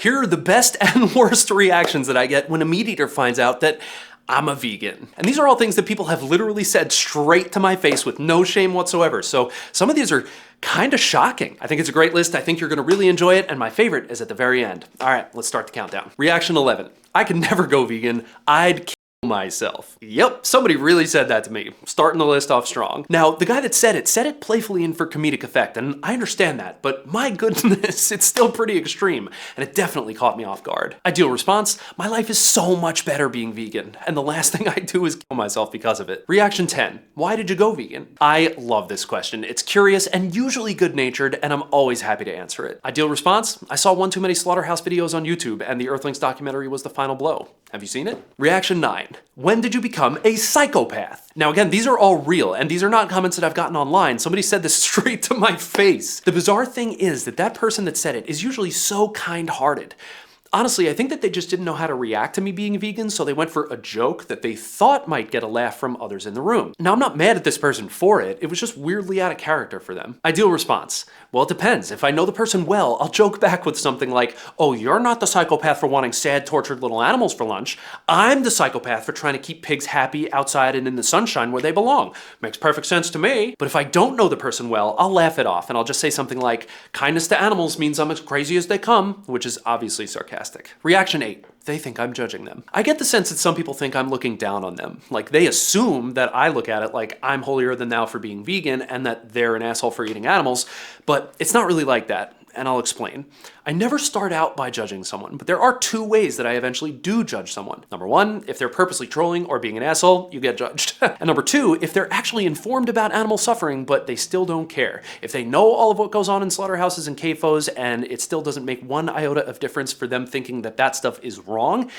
Here are the best and worst reactions that I get when a meat eater finds out that I'm a vegan. And these are all things that people have literally said straight to my face with no shame whatsoever. So some of these are kind of shocking. I think it's a great list. I think you're gonna really enjoy it. And my favorite is at the very end. All right, let's start the countdown. Reaction 11. I could never go vegan. I'd kill myself. Yep, somebody really said that to me. Starting the list off strong. Now, the guy that said it playfully and for comedic effect, and I understand that, but my goodness, it's still pretty extreme, and it definitely caught me off guard. Ideal response, my life is so much better being vegan, and the last thing I do is kill myself because of it. Reaction 10, why did you go vegan? I love this question. It's curious and usually good-natured, and I'm always happy to answer it. Ideal response, I saw one too many slaughterhouse videos on YouTube, and the Earthlings documentary was the final blow. Have you seen it? Reaction 9. When did you become a psychopath? Now again, these are all real, and these are not comments that I've gotten online. Somebody said this straight to my face. The bizarre thing is that person that said it is usually so kind-hearted. Honestly, I think that they just didn't know how to react to me being vegan, so they went for a joke that they thought might get a laugh from others in the room. Now, I'm not mad at this person for it. It was just weirdly out of character for them. Ideal response. Well, it depends. If I know the person well, I'll joke back with something like, oh, you're not the psychopath for wanting sad, tortured little animals for lunch. I'm the psychopath for trying to keep pigs happy outside and in the sunshine where they belong. Makes perfect sense to me. But if I don't know the person well, I'll laugh it off and I'll just say something like, kindness to animals means I'm as crazy as they come, which is obviously sarcastic. Reaction 8. They think I'm judging them. I get the sense that some people think I'm looking down on them. Like they assume that I look at it like I'm holier than thou for being vegan and that they're an asshole for eating animals, but it's not really like that. And I'll explain. I never start out by judging someone, but there are two ways that I eventually do judge someone. Number one, if they're purposely trolling or being an asshole, you get judged. And number two, if they're actually informed about animal suffering, but they still don't care. If they know all of what goes on in slaughterhouses and CAFOs and it still doesn't make one iota of difference for them thinking that that stuff is wrong,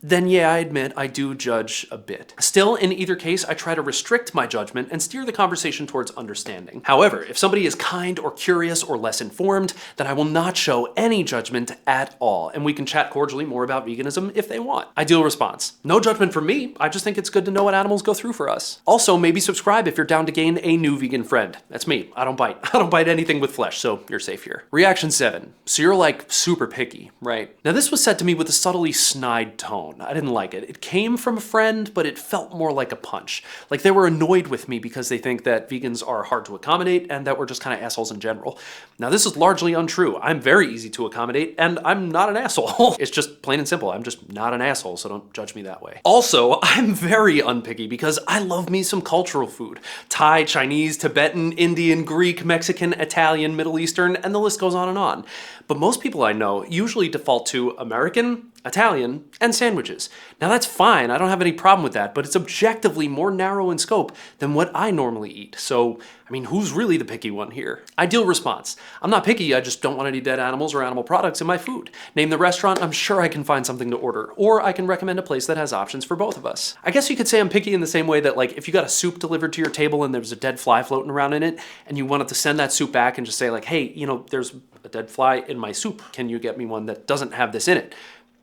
then yeah, I admit I do judge a bit. Still, in either case, I try to restrict my judgment and steer the conversation towards understanding. However, if somebody is kind or curious or less informed, then I will not show any judgment at all, and we can chat cordially more about veganism if they want. Ideal response. No judgment from me, I just think it's good to know what animals go through for us. Also, maybe subscribe if you're down to gain a new vegan friend. That's me, I don't bite. I don't bite anything with flesh, so you're safe here. Reaction 7. So you're like super picky, right? Now this was said to me with a subtly snide tone. I didn't like it. It came from a friend, but it felt more like a punch. Like they were annoyed with me because they think that vegans are hard to accommodate and that we're just kind of assholes in general. Now this is largely untrue. I'm very easy to accommodate and I'm not an asshole. It's just plain and simple. I'm just not an asshole, so don't judge me that way. Also, I'm very unpicky because I love me some cultural food. Thai, Chinese, Tibetan, Indian, Greek, Mexican, Italian, Middle Eastern, and the list goes on and on. But most people I know usually default to American, Italian, and sandwiches. Now that's fine, I don't have any problem with that, but it's objectively more narrow in scope than what I normally eat. So, I mean, who's really the picky one here? Ideal response. I'm not picky, I just don't want any dead animals or animal products in my food. Name the restaurant, I'm sure I can find something to order, or I can recommend a place that has options for both of us. I guess you could say I'm picky in the same way that like if you got a soup delivered to your table and there was a dead fly floating around in it, and you wanted to send that soup back and just say like, hey, you know, there's a dead fly in my soup. Can you get me one that doesn't have this in it?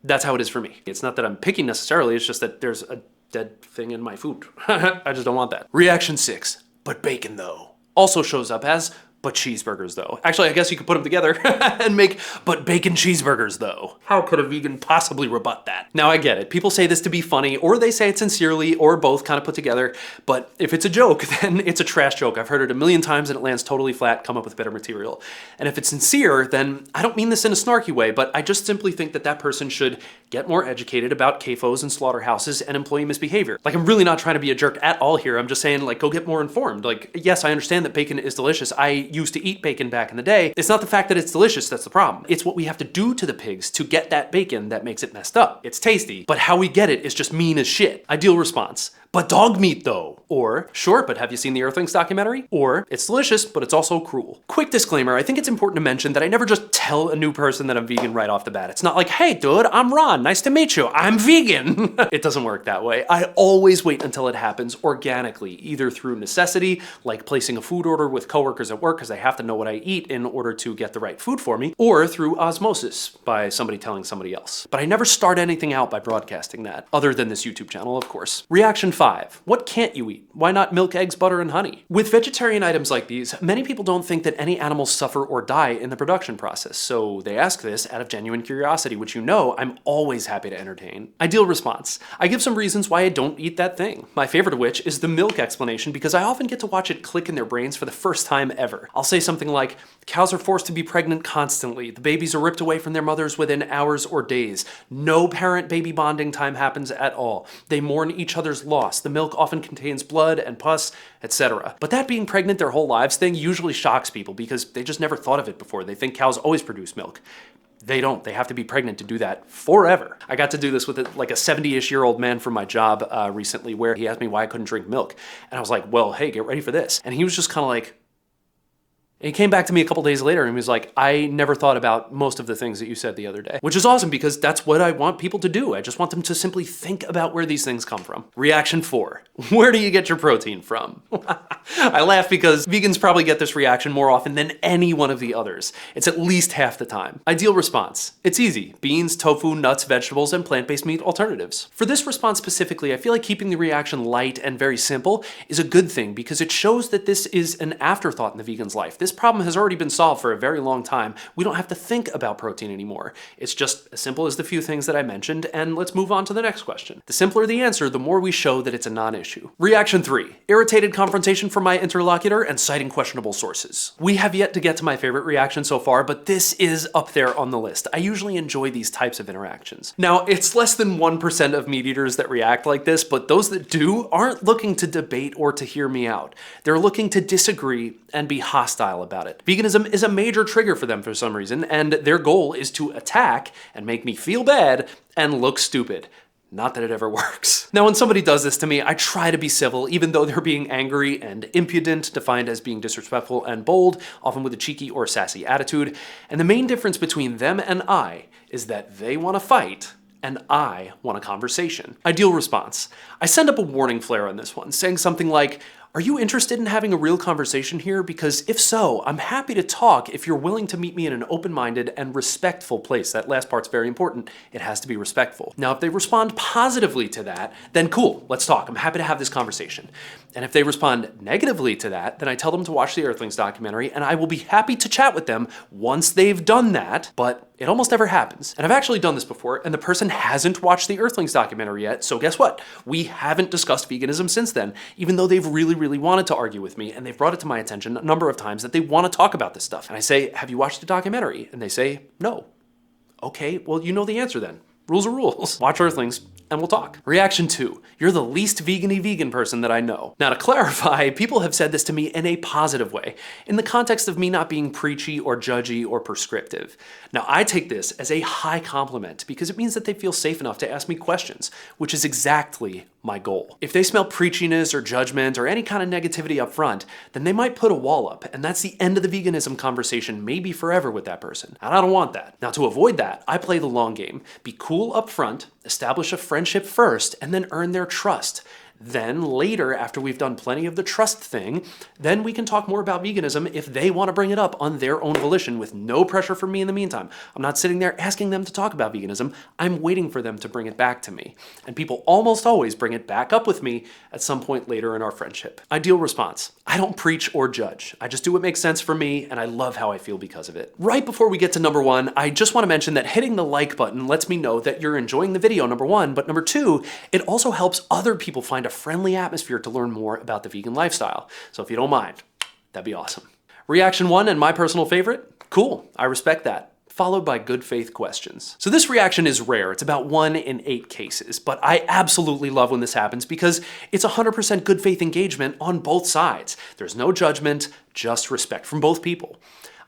That's how it is for me. It's not that I'm picky necessarily, it's just that there's a dead thing in my food. I just don't want that. Reaction 6, but bacon though. Also shows up as, but cheeseburgers though. Actually, I guess you could put them together and make, but bacon cheeseburgers though. How could a vegan possibly rebut that? Now I get it. People say this to be funny, or they say it sincerely, or both kind of put together. But if it's a joke, then it's a trash joke. I've heard it a million times and it lands totally flat. Come up with better material. And if it's sincere, then I don't mean this in a snarky way, but I just simply think that that person should get more educated about CAFOs and slaughterhouses and employee misbehavior. Like I'm really not trying to be a jerk at all here. I'm just saying like, go get more informed. Like, yes, I understand that bacon is delicious. I used to eat bacon back in the day. It's not the fact that it's delicious that's the problem. It's what we have to do to the pigs to get that bacon that makes it messed up. It's tasty, but how we get it is just mean as shit. Ideal response. But dog meat though. Or, sure, but have you seen the Earthlings documentary? Or, it's delicious, but it's also cruel. Quick disclaimer, I think it's important to mention that I never just tell a new person that I'm vegan right off the bat. It's not like, hey dude, I'm Ron, nice to meet you, I'm vegan. It doesn't work that way. I always wait until it happens organically, either through necessity, like placing a food order with coworkers at work because they have to know what I eat in order to get the right food for me, or through osmosis, by somebody telling somebody else. But I never start anything out by broadcasting that, other than this YouTube channel, of course. Reaction 5. What can't you eat? Why not milk, eggs, butter, and honey? With vegetarian items like these, many people don't think that any animals suffer or die in the production process, so they ask this out of genuine curiosity, which you know I'm always happy to entertain. Ideal response. I give some reasons why I don't eat that thing. My favorite of which is the milk explanation, because I often get to watch it click in their brains for the first time ever. I'll say something like, cows are forced to be pregnant constantly. The babies are ripped away from their mothers within hours or days. No parent-baby bonding time happens at all. They mourn each other's loss. The milk often contains blood and pus, etc. But that being pregnant their whole lives thing usually shocks people because they just never thought of it before. They think cows always produce milk. They don't. They have to be pregnant to do that forever. I got to do this with a 70-ish-year-old man from my job recently, where he asked me why I couldn't drink milk. And I was like, well, hey, get ready for this. And he was just kind of like, and he came back to me a couple days later and he was like, I never thought about most of the things that you said the other day, which is awesome because that's what I want people to do. I just want them to simply think about where these things come from. Reaction 4. Where do you get your protein from? I laugh because vegans probably get this reaction more often than any one of the others. It's at least half the time. Ideal response. It's easy. Beans, tofu, nuts, vegetables, and plant-based meat alternatives. For this response specifically, I feel like keeping the reaction light and very simple is a good thing because it shows that this is an afterthought in the vegan's life. This problem has already been solved for a very long time. We don't have to think about protein anymore. It's just as simple as the few things that I mentioned, and let's move on to the next question. The simpler the answer, the more we show that it's a non-issue. Reaction 3. Irritated confrontation from my interlocutor and citing questionable sources. We have yet to get to my favorite reaction so far, but this is up there on the list. I usually enjoy these types of interactions. Now, it's less than 1% of meat eaters that react like this, but those that do aren't looking to debate or to hear me out. They're looking to disagree and be hostile about it. Veganism is a major trigger for them for some reason, and their goal is to attack and make me feel bad and look stupid. Not that it ever works. Now, when somebody does this to me, I try to be civil, even though they're being angry and impudent, defined as being disrespectful and bold, often with a cheeky or sassy attitude. And the main difference between them and I is that they want to fight and I want a conversation. Ideal response. I send up a warning flare on this one, saying something like, are you interested in having a real conversation here? Because if so, I'm happy to talk if you're willing to meet me in an open-minded and respectful place. That last part's very important. It has to be respectful. Now, if they respond positively to that, then cool, let's talk. I'm happy to have this conversation. And if they respond negatively to that, then I tell them to watch the Earthlings documentary, and I will be happy to chat with them once they've done that, but it almost never happens. And I've actually done this before, and the person hasn't watched the Earthlings documentary yet, so guess what? We haven't discussed veganism since then, even though they've really wanted to argue with me, and they've brought it to my attention a number of times that they want to talk about this stuff. And I say, have you watched the documentary? And they say, no. Okay, well, you know the answer then. Rules are rules. Watch Earthlings, and we'll talk. Reaction 2. You're the least vegan-y vegan person that I know. Now, to clarify, people have said this to me in a positive way, in the context of me not being preachy or judgy or prescriptive. Now, I take this as a high compliment because it means that they feel safe enough to ask me questions, which is exactly my goal. If they smell preachiness or judgment or any kind of negativity up front, then they might put a wall up, and that's the end of the veganism conversation, maybe forever with that person. And I don't want that. Now, to avoid that, I play the long game. Be cool up front, establish a friendship first, and then earn their trust. Then later, after we've done plenty of the trust thing, then we can talk more about veganism if they want to bring it up on their own volition with no pressure from me in the meantime. I'm not sitting there asking them to talk about veganism. I'm waiting for them to bring it back to me. And people almost always bring it back up with me at some point later in our friendship. Ideal response. I don't preach or judge. I just do what makes sense for me, and I love how I feel because of it. Right before we get to number 1, I just want to mention that hitting the like button lets me know that you're enjoying the video, number 1, but number 2, it also helps other people find a friendly atmosphere to learn more about the vegan lifestyle. So if you don't mind, that'd be awesome. Reaction 1 and my personal favorite? Cool, I respect that. Followed by good faith questions. So this reaction is rare. It's about 1 in 8 cases, but I absolutely love when this happens because it's 100% good faith engagement on both sides. There's no judgment, just respect from both people.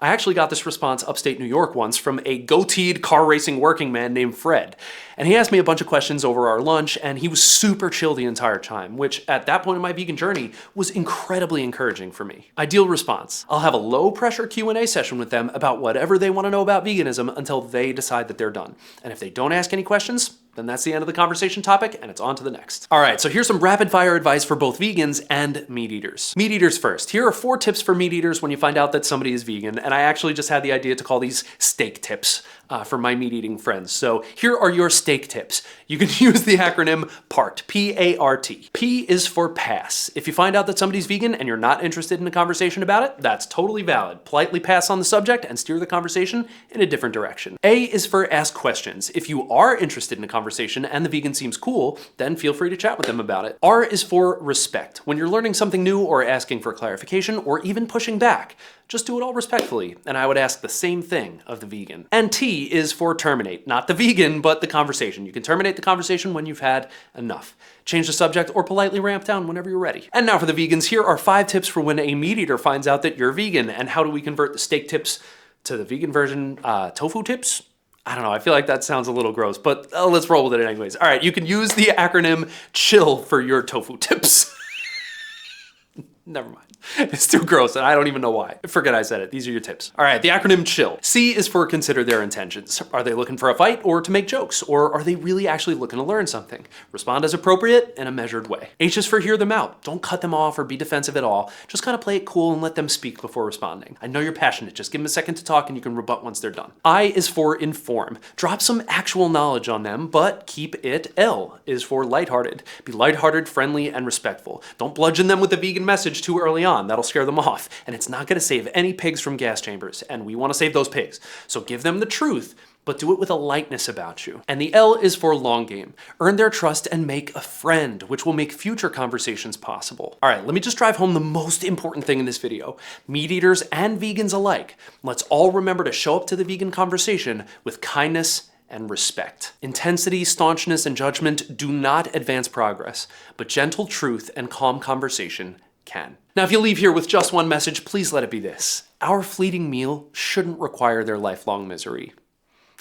I actually got this response upstate New York once from a goateed car racing working man named Fred. And he asked me a bunch of questions over our lunch, and he was super chill the entire time, which at that point in my vegan journey was incredibly encouraging for me. Ideal response. I'll have a low pressure Q&A session with them about whatever they want to know about veganism until they decide that they're done. And if they don't ask any questions, then that's the end of the conversation topic, and it's on to the next. All right, so here's some rapid fire advice for both vegans and meat eaters. Meat eaters first. Here are 4 tips for meat eaters when you find out that somebody is vegan, and I actually just had the idea to call these steak tips. for my meat eating friends. So here are your steak tips. You can use the acronym PART, P-A-R-T. P is for pass. If you find out that somebody's vegan and you're not interested in a conversation about it, that's totally valid. Politely pass on the subject and steer the conversation in a different direction. A is for ask questions. If you are interested in a conversation and the vegan seems cool, then feel free to chat with them about it. R is for respect. When you're learning something new or asking for clarification or even pushing back, just do it all respectfully, and I would ask the same thing of the vegan. And T is for terminate. Not the vegan, but the conversation. You can terminate the conversation when you've had enough. Change the subject or politely ramp down whenever you're ready. And now for the vegans, here are 5 tips for when a meat eater finds out that you're vegan, and how do we convert the steak tips to the vegan version, tofu tips? I don't know, I feel like that sounds a little gross, but let's roll with it anyways. All right, you can use the acronym CHILL for your tofu tips. Never mind. It's too gross and I don't even know why. Forget I said it. These are your tips. All right, the acronym CHILL. C is for consider their intentions. Are they looking for a fight or to make jokes? Or are they really actually looking to learn something? Respond as appropriate in a measured way. H is for hear them out. Don't cut them off or be defensive at all. Just kind of play it cool and let them speak before responding. I know you're passionate. Just give them a second to talk and you can rebut once they're done. I is for inform. Drop some actual knowledge on them, but keep it. L is for lighthearted. Be lighthearted, friendly, and respectful. Don't bludgeon them with a vegan message too early on. That'll scare them off, and it's not gonna save any pigs from gas chambers, and we wanna save those pigs. So give them the truth, but do it with a lightness about you. And the L is for long game. Earn their trust and make a friend, which will make future conversations possible. All right, let me just drive home the most important thing in this video. Meat eaters and vegans alike, let's all remember to show up to the vegan conversation with kindness and respect. Intensity, staunchness, and judgment do not advance progress, but gentle truth and calm conversation can. Now, if you leave here with just one message, please let it be this. Our fleeting meal shouldn't require their lifelong misery.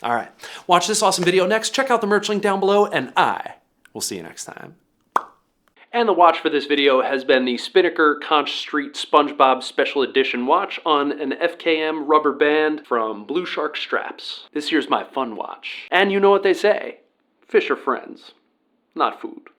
All right, watch this awesome video next, check out the merch link down below, and I will see you next time. And the watch for this video has been the Spinnaker Conch Street SpongeBob Special Edition watch on an FKM rubber band from Blue Shark Straps. This here's my fun watch. And you know what they say, fish are friends, not food.